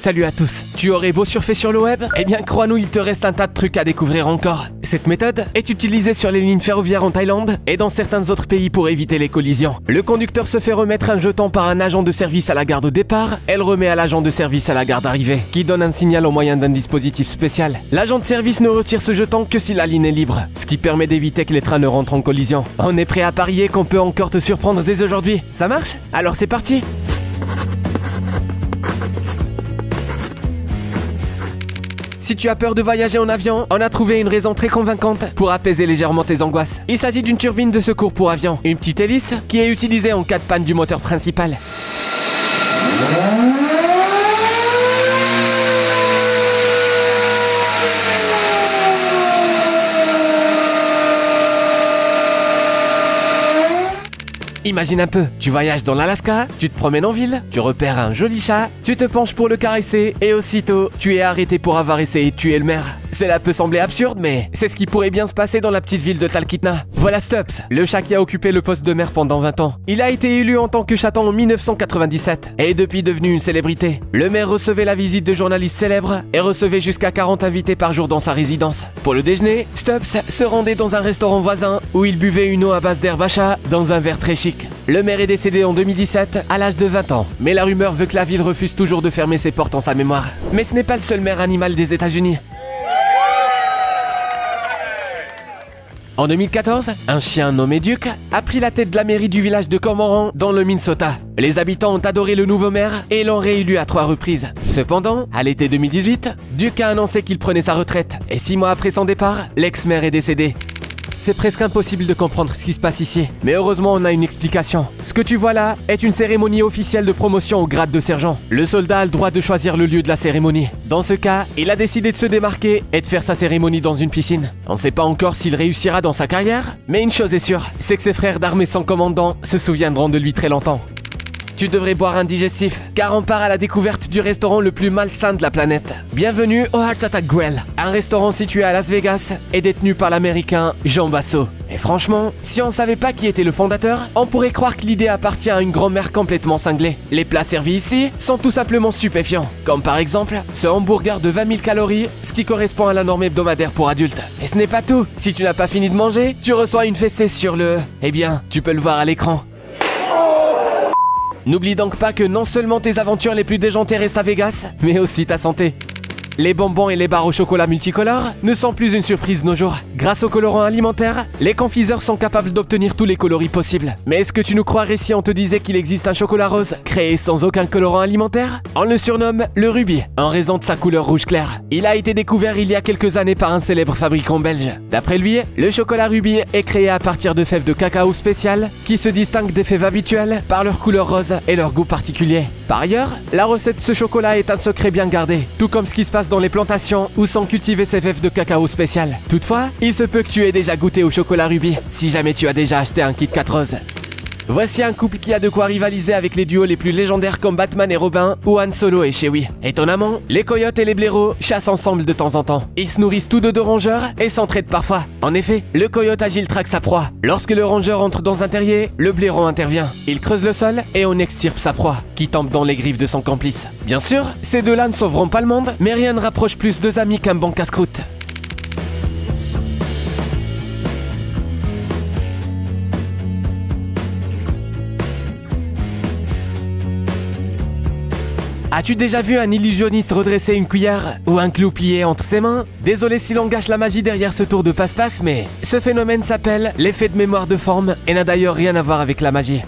Salut à tous. Tu aurais beau surfer sur le web? Eh bien, crois-nous, il te reste un tas de trucs à découvrir encore. Cette méthode est utilisée sur les lignes ferroviaires en Thaïlande et dans certains autres pays pour éviter les collisions. Le conducteur se fait remettre un jeton par un agent de service à la gare de départ. Elle remet à l'agent de service à la gare d'arrivée, qui donne un signal au moyen d'un dispositif spécial. L'agent de service ne retire ce jeton que si la ligne est libre, ce qui permet d'éviter que les trains ne rentrent en collision. On est prêt à parier qu'on peut encore te surprendre dès aujourd'hui. Ça marche? Alors c'est parti! Si tu as peur de voyager en avion, on a trouvé une raison très convaincante pour apaiser légèrement tes angoisses. Il s'agit d'une turbine de secours pour avion, une petite hélice qui est utilisée en cas de panne du moteur principal. Imagine un peu, tu voyages dans l'Alaska, tu te promènes en ville, tu repères un joli chat, tu te penches pour le caresser et aussitôt, tu es arrêté pour avoir essayé de tuer le maire. Cela peut sembler absurde, mais c'est ce qui pourrait bien se passer dans la petite ville de Talkeetna. Voilà Stubbs, le chat qui a occupé le poste de maire pendant 20 ans. Il a été élu en tant que chaton en 1997 et est depuis devenu une célébrité. Le maire recevait la visite de journalistes célèbres et recevait jusqu'à 40 invités par jour dans sa résidence. Pour le déjeuner, Stubbs se rendait dans un restaurant voisin où il buvait une eau à base d'herbe à chat dans un verre très chic. Le maire est décédé en 2017 à l'âge de 20 ans, mais la rumeur veut que la ville refuse toujours de fermer ses portes en sa mémoire. Mais ce n'est pas le seul maire animal des États-Unis. En 2014, un chien nommé Duke a pris la tête de la mairie du village de Cormoran dans le Minnesota. Les habitants ont adoré le nouveau maire et l'ont réélu à 3 reprises. Cependant, à l'été 2018, Duke a annoncé qu'il prenait sa retraite et 6 mois après son départ, l'ex-maire est décédé. C'est presque impossible de comprendre ce qui se passe ici, mais heureusement on a une explication. Ce que tu vois là est une cérémonie officielle de promotion au grade de sergent. Le soldat a le droit de choisir le lieu de la cérémonie. Dans ce cas, il a décidé de se démarquer et de faire sa cérémonie dans une piscine. On ne sait pas encore s'il réussira dans sa carrière, mais une chose est sûre, c'est que ses frères d'armée sans commandant se souviendront de lui très longtemps. Tu devrais boire un digestif, car on part à la découverte du restaurant le plus malsain de la planète. Bienvenue au Heart Attack Grill, un restaurant situé à Las Vegas et détenu par l'américain Jean Basso. Et franchement, si on savait pas qui était le fondateur, on pourrait croire que l'idée appartient à une grand-mère complètement cinglée. Les plats servis ici sont tout simplement stupéfiants, comme par exemple ce hamburger de 20 000 calories, ce qui correspond à la norme hebdomadaire pour adultes. Et ce n'est pas tout, si tu n'as pas fini de manger, tu reçois une fessée sur le... Eh bien, tu peux le voir à l'écran. N'oublie donc pas que non seulement tes aventures les plus déjantées restent à Vegas, mais aussi ta santé. Les bonbons et les barres au chocolat multicolores ne sont plus une surprise de nos jours. Grâce aux colorants alimentaires, les confiseurs sont capables d'obtenir tous les coloris possibles. Mais est-ce que tu nous croirais si on te disait qu'il existe un chocolat rose créé sans aucun colorant alimentaire? On le surnomme le Ruby, en raison de sa couleur rouge clair. Il a été découvert il y a quelques années par un célèbre fabricant belge. D'après lui, le chocolat Ruby est créé à partir de fèves de cacao spéciales qui se distinguent des fèves habituelles par leur couleur rose et leur goût particulier. Par ailleurs, la recette de ce chocolat est un secret bien gardé, tout comme ce qui se passe dans les plantations où sont cultivées ces fèves de cacao spéciales. Toutefois, il se peut que tu aies déjà goûté au chocolat Ruby, si jamais tu as déjà acheté un Kit Kat rose. Voici un couple qui a de quoi rivaliser avec les duos les plus légendaires comme Batman et Robin ou Han Solo et Chewie. Étonnamment, les coyotes et les blaireaux chassent ensemble de temps en temps. Ils se nourrissent tous deux de rongeurs et s'entraident parfois. En effet, le coyote agile traque sa proie. Lorsque le rongeur entre dans un terrier, le blaireau intervient. Il creuse le sol et on extirpe sa proie, qui tombe dans les griffes de son complice. Bien sûr, ces deux-là ne sauveront pas le monde, mais rien ne rapproche plus deux amis qu'un bon casse-croûte. As-tu déjà vu un illusionniste redresser une cuillère ou un clou plié entre ses mains? Désolé si l'on gâche la magie derrière ce tour de passe-passe, mais ce phénomène s'appelle l'effet de mémoire de forme et n'a d'ailleurs rien à voir avec la magie.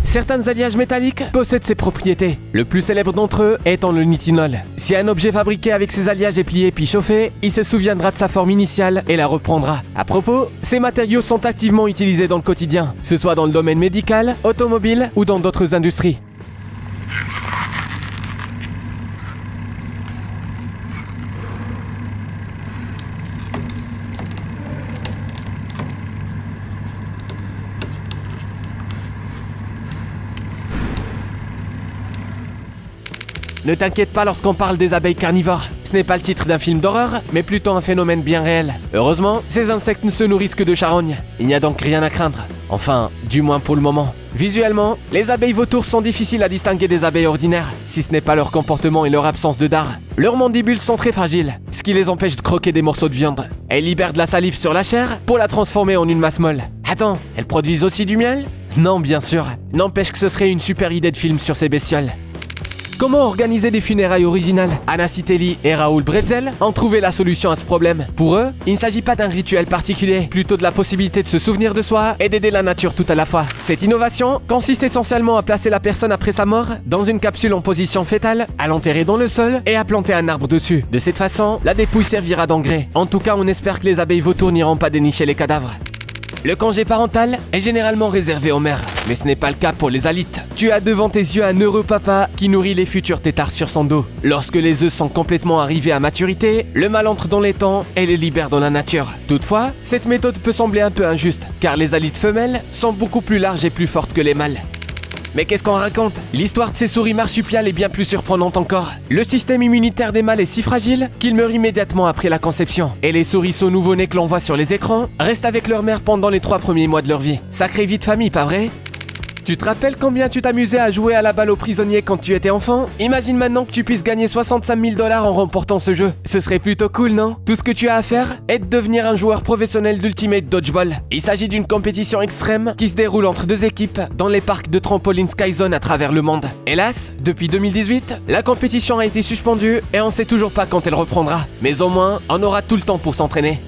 Certains alliages métalliques possèdent ces propriétés. Le plus célèbre d'entre eux étant le nitinol. Si un objet fabriqué avec ces alliages est plié puis chauffé, il se souviendra de sa forme initiale et la reprendra. À propos, ces matériaux sont activement utilisés dans le quotidien, que ce soit dans le domaine médical, automobile ou dans d'autres industries. Ne t'inquiète pas lorsqu'on parle des abeilles carnivores. Ce n'est pas le titre d'un film d'horreur, mais plutôt un phénomène bien réel. Heureusement, ces insectes ne se nourrissent que de charognes. Il n'y a donc rien à craindre. Enfin, du moins pour le moment. Visuellement, les abeilles vautours sont difficiles à distinguer des abeilles ordinaires, si ce n'est pas leur comportement et leur absence de dard. Leurs mandibules sont très fragiles, ce qui les empêche de croquer des morceaux de viande. Elles libèrent de la salive sur la chair pour la transformer en une masse molle. Attends, elles produisent aussi du miel? Non, bien sûr. N'empêche que ce serait une super idée de film sur ces bestioles. Comment organiser des funérailles originales? Anna Citelli et Raoul Bretzel ont trouvé la solution à ce problème. Pour eux, il ne s'agit pas d'un rituel particulier, plutôt de la possibilité de se souvenir de soi et d'aider la nature tout à la fois. Cette innovation consiste essentiellement à placer la personne après sa mort dans une capsule en position fétale, à l'enterrer dans le sol et à planter un arbre dessus. De cette façon, la dépouille servira d'engrais. En tout cas, on espère que les abeilles vautours n'iront pas dénicher les cadavres. Le congé parental est généralement réservé aux mères, mais ce n'est pas le cas pour les alites. Tu as devant tes yeux un heureux papa qui nourrit les futurs têtards sur son dos. Lorsque les œufs sont complètement arrivés à maturité, le mâle entre dans les temps et les libère dans la nature. Toutefois, cette méthode peut sembler un peu injuste, car les alites femelles sont beaucoup plus larges et plus fortes que les mâles. Mais qu'est-ce qu'on raconte? L'histoire de ces souris marsupiales est bien plus surprenante encore. Le système immunitaire des mâles est si fragile qu'ils meurent immédiatement après la conception. Et les souriceaux nouveau-nés que l'on voit sur les écrans restent avec leur mère pendant les 3 premiers mois de leur vie. Sacrée vie de famille, pas vrai? Tu te rappelles combien tu t'amusais à jouer à la balle aux prisonniers quand tu étais enfant? Imagine maintenant que tu puisses gagner 65 000 $ en remportant ce jeu. Ce serait plutôt cool, non? Tout ce que tu as à faire est de devenir un joueur professionnel d'Ultimate Dodgeball. Il s'agit d'une compétition extrême qui se déroule entre 2 équipes dans les parcs de trampoline Skyzone à travers le monde. Hélas, depuis 2018, la compétition a été suspendue et on sait toujours pas quand elle reprendra. Mais au moins, on aura tout le temps pour s'entraîner.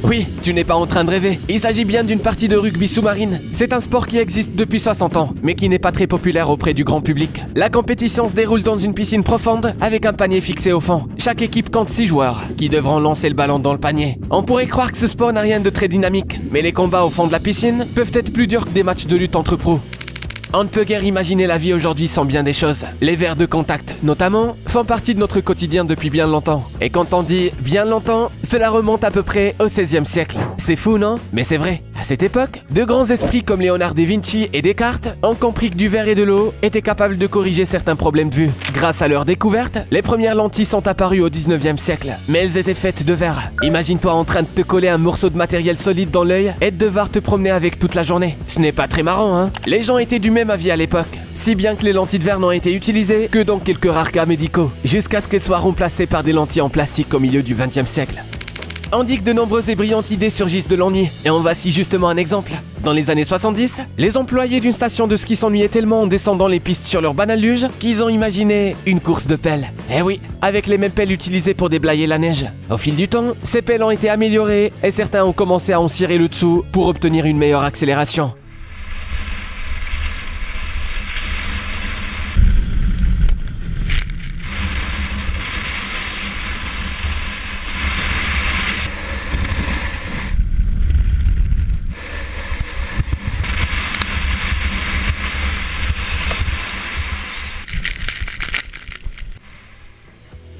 Oui, tu n'es pas en train de rêver. Il s'agit bien d'une partie de rugby sous-marine. C'est un sport qui existe depuis 60 ans, mais qui n'est pas très populaire auprès du grand public. La compétition se déroule dans une piscine profonde, avec un panier fixé au fond. Chaque équipe compte 6 joueurs, qui devront lancer le ballon dans le panier. On pourrait croire que ce sport n'a rien de très dynamique, mais les combats au fond de la piscine peuvent être plus durs que des matchs de lutte entre pros. On ne peut guère imaginer la vie aujourd'hui sans bien des choses. Les verres de contact, notamment, font partie de notre quotidien depuis bien longtemps. Et quand on dit bien longtemps, cela remonte à peu près au XVIe siècle. C'est fou, non? Mais c'est vrai. À cette époque, de grands esprits comme Léonard de Vinci et Descartes ont compris que du verre et de l'eau étaient capables de corriger certains problèmes de vue. Grâce à leur découverte, les premières lentilles sont apparues au XIXe siècle. Mais elles étaient faites de verre. Imagine-toi en train de te coller un morceau de matériel solide dans l'œil et de devoir te promener avec toute la journée. Ce n'est pas très marrant, hein? Les gens étaient du même avis à l'époque. Si bien que les lentilles de verre n'ont été utilisées que dans quelques rares cas médicaux, jusqu'à ce qu'elles soient remplacées par des lentilles en plastique au milieu du XXe siècle. On dit que de nombreuses et brillantes idées surgissent de l'ennui, et on voici justement un exemple. Dans les années 70, les employés d'une station de ski s'ennuyaient tellement en descendant les pistes sur leur banal luge qu'ils ont imaginé une course de pelles. Eh oui, avec les mêmes pelles utilisées pour déblayer la neige. Au fil du temps, ces pelles ont été améliorées, et certains ont commencé à en cirer le dessous pour obtenir une meilleure accélération.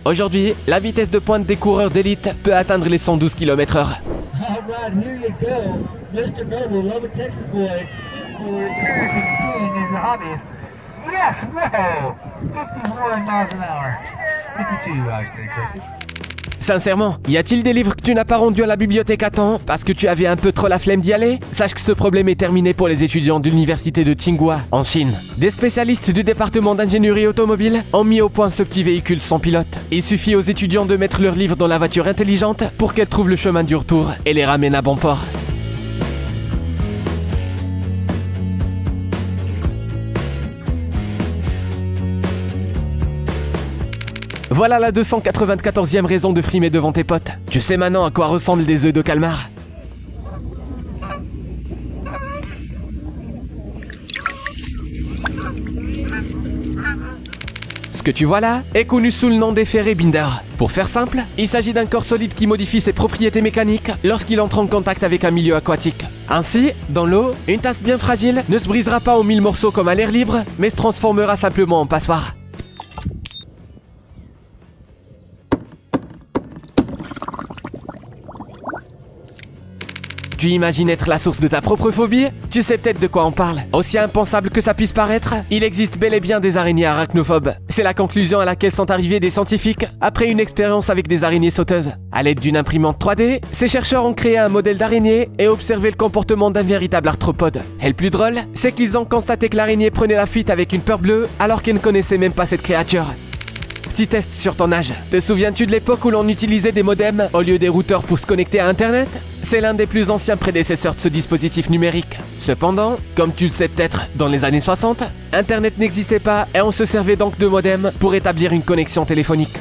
Aujourd'hui, la vitesse de pointe des coureurs d'élite peut atteindre les 112 km/h. All right, here you go. Mr. Noble, love a Texas boy. American skiing is a hobbyist. Yes, whoa! 51 miles an hour. 52, I think. Sincèrement, y a-t-il des livres que tu n'as pas rendus à la bibliothèque à temps parce que tu avais un peu trop la flemme d'y aller? Sache que ce problème est terminé pour les étudiants de l'université de Tsinghua, en Chine. Des spécialistes du département d'ingénierie automobile ont mis au point ce petit véhicule sans pilote. Il suffit aux étudiants de mettre leurs livres dans la voiture intelligente pour qu'elle trouve le chemin du retour et les ramène à bon port. Voilà la 294e raison de frimer devant tes potes. Tu sais maintenant à quoi ressemblent des œufs de calmar. Ce que tu vois là est connu sous le nom d'effet Rebinder. Pour faire simple, il s'agit d'un corps solide qui modifie ses propriétés mécaniques lorsqu'il entre en contact avec un milieu aquatique. Ainsi, dans l'eau, une tasse bien fragile ne se brisera pas en 1000 morceaux comme à l'air libre, mais se transformera simplement en passoire. Tu imagines être la source de ta propre phobie? Tu sais peut-être de quoi on parle. Aussi impensable que ça puisse paraître, il existe bel et bien des araignées arachnophobes. C'est la conclusion à laquelle sont arrivés des scientifiques après une expérience avec des araignées sauteuses. À l'aide d'une imprimante 3D, ces chercheurs ont créé un modèle d'araignée et observé le comportement d'un véritable arthropode. Et le plus drôle, c'est qu'ils ont constaté que l'araignée prenait la fuite avec une peur bleue alors qu'elle ne connaissait même pas cette créature. Petit test sur ton âge. Te souviens-tu de l'époque où l'on utilisait des modems au lieu des routeurs pour se connecter à Internet? C'est l'un des plus anciens prédécesseurs de ce dispositif numérique. Cependant, comme tu le sais peut-être, dans les années 60, Internet n'existait pas et on se servait donc de modems pour établir une connexion téléphonique.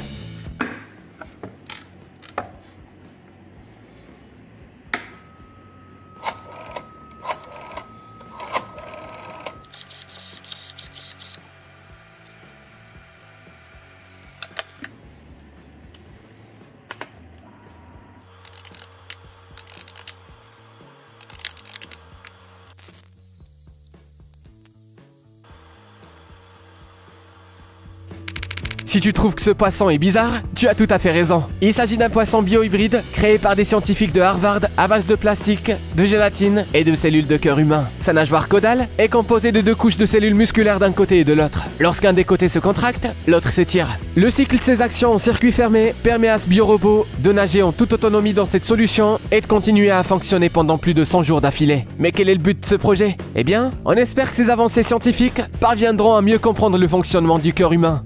Si tu trouves que ce poisson est bizarre, tu as tout à fait raison. Il s'agit d'un poisson bio-hybride créé par des scientifiques de Harvard à base de plastique, de gélatine et de cellules de cœur humain. Sa nageoire caudale est composée de 2 couches de cellules musculaires d'un côté et de l'autre. Lorsqu'un des côtés se contracte, l'autre s'étire. Le cycle de ses actions en circuit fermé permet à ce biorobot de nager en toute autonomie dans cette solution et de continuer à fonctionner pendant plus de 100 jours d'affilée. Mais quel est le but de ce projet? Eh bien, on espère que ces avancées scientifiques parviendront à mieux comprendre le fonctionnement du cœur humain.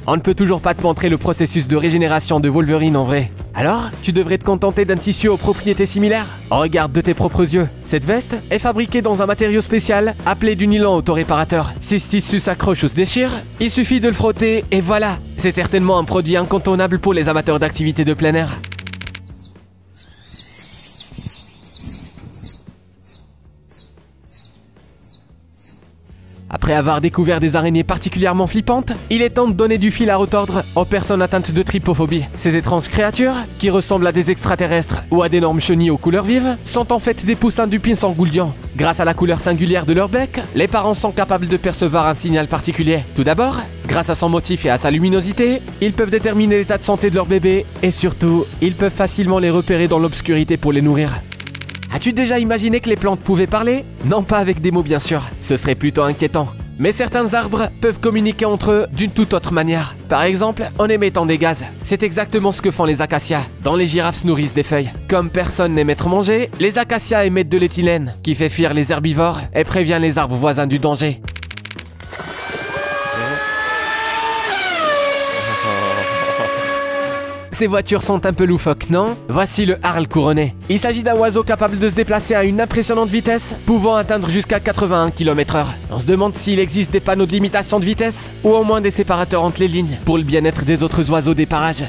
On ne peut toujours pas te montrer le processus de régénération de Wolverine en vrai. Alors, tu devrais te contenter d'un tissu aux propriétés similaires? Regarde de tes propres yeux. Cette veste est fabriquée dans un matériau spécial appelé du nylon autoréparateur. Si ce tissu s'accroche ou se déchire, il suffit de le frotter et voilà. C'est certainement un produit incontournable pour les amateurs d'activités de plein air. Après avoir découvert des araignées particulièrement flippantes, il est temps de donner du fil à retordre aux personnes atteintes de trypophobie. Ces étranges créatures, qui ressemblent à des extraterrestres ou à d'énormes chenilles aux couleurs vives, sont en fait des poussins du Pinsangoulian. Grâce à la couleur singulière de leur bec, les parents sont capables de percevoir un signal particulier. Tout d'abord, grâce à son motif et à sa luminosité, ils peuvent déterminer l'état de santé de leur bébé et surtout, ils peuvent facilement les repérer dans l'obscurité pour les nourrir. As-tu déjà imaginé que les plantes pouvaient parler? Non, pas avec des mots bien sûr, ce serait plutôt inquiétant. Mais certains arbres peuvent communiquer entre eux d'une toute autre manière. Par exemple, en émettant des gaz. C'est exactement ce que font les acacias. Dans les girafes se nourrissent des feuilles. Comme personne n'aime être mangé, les acacias émettent de l'éthylène, qui fait fuir les herbivores et prévient les arbres voisins du danger. Ces voitures sont un peu loufoques, non? Voici le Harle couronné. Il s'agit d'un oiseau capable de se déplacer à une impressionnante vitesse, pouvant atteindre jusqu'à 81 km/h. On se demande s'il existe des panneaux de limitation de vitesse, ou au moins des séparateurs entre les lignes, pour le bien-être des autres oiseaux des parages.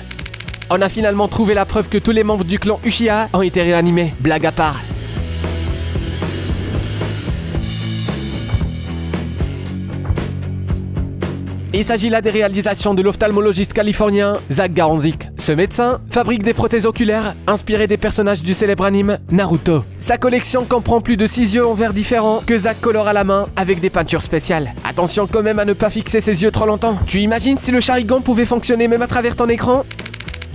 On a finalement trouvé la preuve que tous les membres du clan Uchiha ont été réanimés, blague à part. Il s'agit là des réalisations de l'ophtalmologiste californien Zach Garanzik. Ce médecin fabrique des prothèses oculaires inspirées des personnages du célèbre anime Naruto. Sa collection comprend plus de 6 yeux en verre différents que Zach colore à la main avec des peintures spéciales. Attention quand même à ne pas fixer ses yeux trop longtemps. Tu imagines si le Sharingan pouvait fonctionner même à travers ton écran?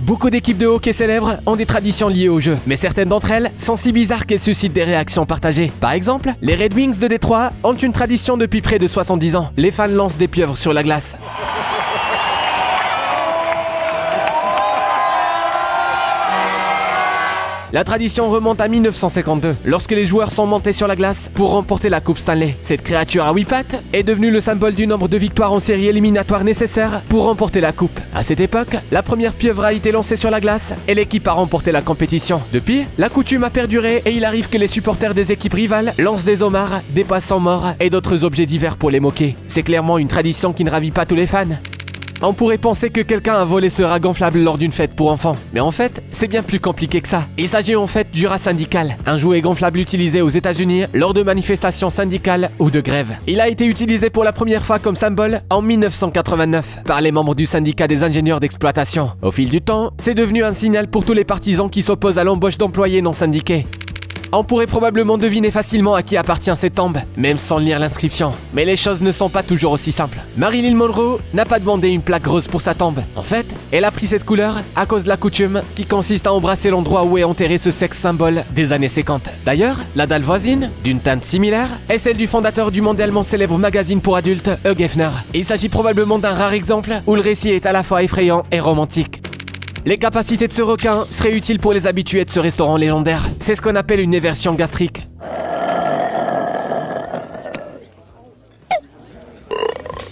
Beaucoup d'équipes de hockey célèbres ont des traditions liées au jeu, mais certaines d'entre elles sont si bizarres qu'elles suscitent des réactions partagées. Par exemple, les Red Wings de Détroit ont une tradition depuis près de 70 ans. Les fans lancent des pieuvres sur la glace. La tradition remonte à 1952, lorsque les joueurs sont montés sur la glace pour remporter la Coupe Stanley. Cette créature à 8 pattes est devenue le symbole du nombre de victoires en série éliminatoire nécessaires pour remporter la coupe. À cette époque, la première pieuvre a été lancée sur la glace et l'équipe a remporté la compétition. Depuis, la coutume a perduré et il arrive que les supporters des équipes rivales lancent des homards, des poissons morts et d'autres objets divers pour les moquer. C'est clairement une tradition qui ne ravit pas tous les fans. On pourrait penser que quelqu'un a volé ce rat gonflable lors d'une fête pour enfants. Mais en fait, c'est bien plus compliqué que ça. Il s'agit en fait du rat syndical, un jouet gonflable utilisé aux États-Unis lors de manifestations syndicales ou de grèves. Il a été utilisé pour la première fois comme symbole en 1989 par les membres du syndicat des ingénieurs d'exploitation. Au fil du temps, c'est devenu un signal pour tous les partisans qui s'opposent à l'embauche d'employés non syndiqués. On pourrait probablement deviner facilement à qui appartient cette tombe, même sans lire l'inscription. Mais les choses ne sont pas toujours aussi simples. Marilyn Monroe n'a pas demandé une plaque rose pour sa tombe. En fait, elle a pris cette couleur à cause de la coutume qui consiste à embrasser l'endroit où est enterré ce sexe symbole des années 50. D'ailleurs, la dalle voisine, d'une teinte similaire, est celle du fondateur du mondialement célèbre magazine pour adultes, Hugh Hefner. Il s'agit probablement d'un rare exemple où le récit est à la fois effrayant et romantique. Les capacités de ce requin seraient utiles pour les habitués de ce restaurant légendaire. C'est ce qu'on appelle une éversion gastrique.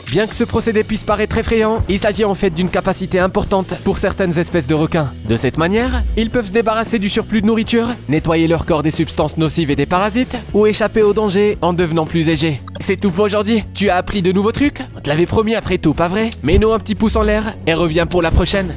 Bien que ce procédé puisse paraître effrayant, il s'agit en fait d'une capacité importante pour certaines espèces de requins. De cette manière, ils peuvent se débarrasser du surplus de nourriture, nettoyer leur corps des substances nocives et des parasites, ou échapper au danger en devenant plus légers. C'est tout pour aujourd'hui. Tu as appris de nouveaux trucs? On te l'avait promis après tout, pas vrai? Mets-nous un petit pouce en l'air et reviens pour la prochaine.